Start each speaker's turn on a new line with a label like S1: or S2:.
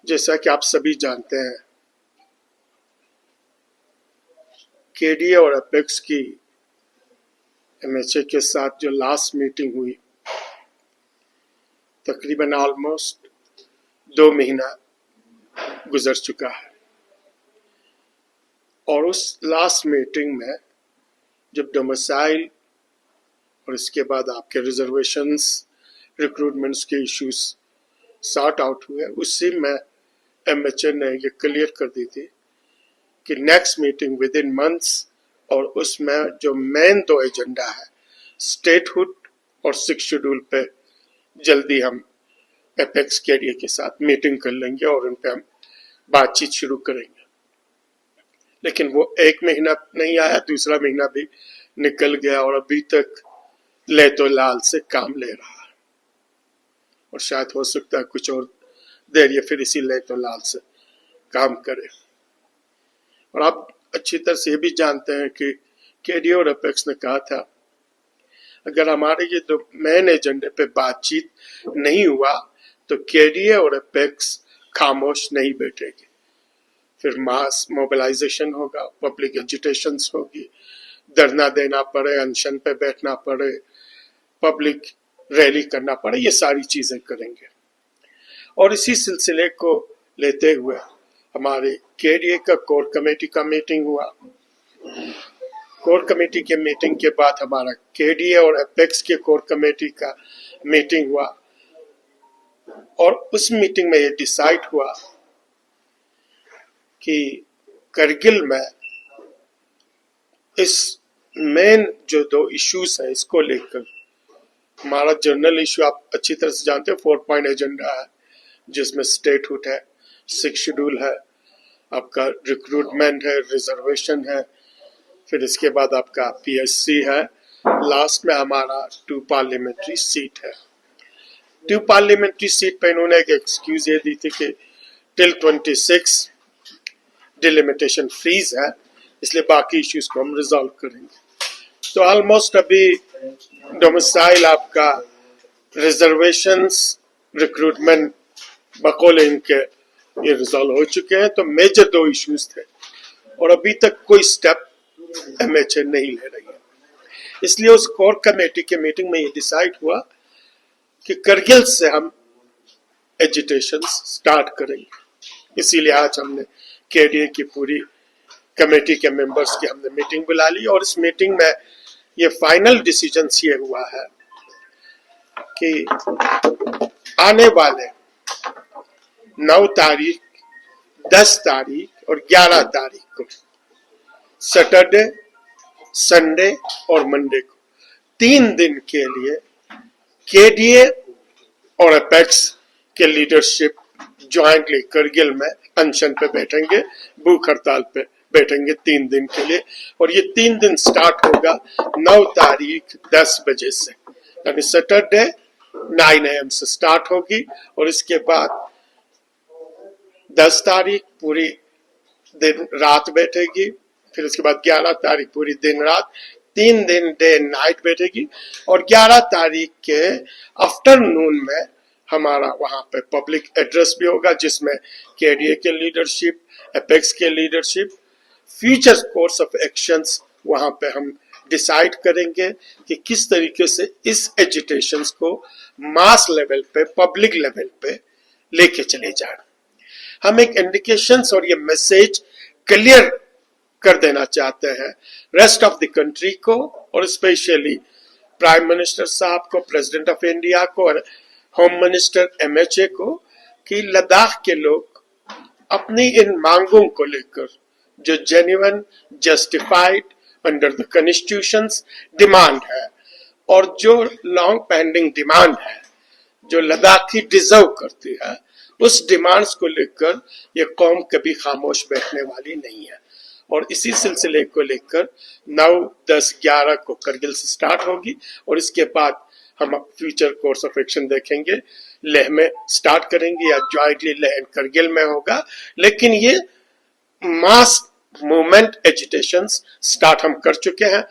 S1: जैसा कि आप सभी जानते हैं, केडीए और अपेक्स की एमएचए के साथ जो लास्ट मीटिंग हुई, तकरीबन ऑलमोस्ट 2 महीना गुजर चुका है। और उस लास्ट मीटिंग में जब डोमिसाइल और इसके बाद आपके रिजर्वेशंस, रिक्रूटमेंट्स के इश्यूज सॉर्ट आउट हुए, उसी में एमएचए ने ये क्लियर कर दी थी कि next meeting with in months, और उसमें जो मेन 2 एजेंडा है, स्टेटहुड और 6 शेड्यूल पे जल्दी हम एपेक्स केडीए के साथ मीटिंग कर लेंगे और उन पे हम बातचीत शुरू करेंगे। लेकिन वो 1 महीना नहीं आया, दूसरा महीना भी निकल गया और अभी तक ले तो लाल से काम ले रहा है। और शायद हो सकता है कुछ और देर ये फिर इसी ले तो लाल से काम करे। और आप अच्छी तरह से ये भी जानते हैं कि केडीए और अपेक्स ने कहा था, अगर हमारे ये 2 मेन एजेंडे पे बातचीत नहीं हुआ तो केडीए और अपेक्स खामोश नहीं बैठेगी। फिर मास मोबिलाइजेशन होगा, पब्लिक एजिटेशंस होगी, धरना देना पड़े, अनशन पे बैठना पड़े, पब्लिक रैली करना पड़े, ये सारी चीजें करेंगे। और इसी सिलसिले को लेते हुए हमारे केडीए का कोर कमेटी का मीटिंग हुआ। कोर कमेटी के मीटिंग के बाद हमारा केडीए और अपेक्स के कोर कमेटी का मीटिंग हुआ और उस मीटिंग में ये डिसाइड हुआ कि करगिल में इस मेन जो 2 इश्यूज है, इसको लेकर हमारा जनरल इश्यू आप अच्छी तरह से जानते हैं, 4 पॉइंट एजेंडा है, जिसमें स्टेटहुड है, 6 शेड्यूल है, आपका रिक्रूटमेंट है, रिजर्वेशन है, फिर इसके बाद आपका पीएससी है, लास्ट में हमारा 2 पार्लियामेंट्री सीट है। 2 पार्लियामेंट्री सीट पे इन्होंने एक एक्सक्यूज ये दी थी कि टिल 26 डिलिमिटेशन फ्रीज है, इसलिए बाकी इश्यूज को हम रिजॉल्व करेंगे। तो ऑलमोस्ट अभी डोमिसाइल, आपका रिजर्वेशंस, रिक्रूटमेंट बकौल इनके ये रिजॉल्व हो चुके हैं। तो मेजर 2 इश्यूज थे और अभी तक कोई स्टेप एमएचए नहीं ले रही है। इसलिए उस कोर कमेटी के मीटिंग में ये डिसाइड हुआ कि करगिल से हम एजिटेशन स्टार्ट करेंगे। इसीलिए आज हमने केडीए की पूरी कमेटी के मेंबर्स की हमने मीटिंग बुला ली और इस मीटिंग में ये फाइनल डिसीजन ये हुआ है कि आने वाले 9 तारीख, 10 तारीख और 11 तारीख को, सैटरडे, संडे और मंडे को 3 दिन के लिए केडीए और अपेक्स के लीडरशिप ज्वाइंटली करगिल में अनशन पे बैठेंगे, भूख हड़ताल पे बैठेंगे 3 दिन के लिए। और ये 3 दिन स्टार्ट होगा 9 तारीख 10 बजे से, यानी सैटरडे 9 AM से स्टार्ट होगी और इसके बाद 10 तारीख पूरी दिन रात बैठेगी, फिर उसके बाद 11 तारीख पूरी दिन रात, 3 दिन डे नाइट बैठेगी और 11 तारीख के आफ्टरनून में हमारा वहां पे पब्लिक एड्रेस भी होगा, जिसमें केडीए के लीडरशिप, अपेक्स के leadership, future course of actions वहां पे हम डिसाइड करेंगे कि किस तरीके से इस एजिटेशंस को मास लेवल पे, पब्लिक लेवल पे लेके चले जाए। हम एक इंडिकेशंस और ये मैसेज क्लियर कर देना चाहते हैं रेस्ट ऑफ द कंट्री को और स्पेशली प्राइम मिनिस्टर साहब को, प्रेसिडेंट ऑफ इंडिया को और होम मिनिस्टर एमएचए को, कि लद्दाख के लोग अपनी इन मांगों को लेकर जो genuine, justified under the constitutions demand है और जो लॉन्ग पेंडिंग डिमांड है, जो लद्दाखी डिजर्व करती है, उस डिमांड्स को लेकर ये कौम कभी खामोश बैठने वाली नहीं है। और इसी सिलसिले को लेकर 9, 10, 11 को करगिल से स्टार्ट होगी और इसके बाद हम फ्यूचर कोर्स ऑफ एक्शन देखेंगे। लेह में स्टार्ट करेंगे या ज्वाइंटली लेह एंड करगिल में होगा, लेकिन ये मास मूवमेंट एजिटेशंस स्टार्ट हम कर चुके हैं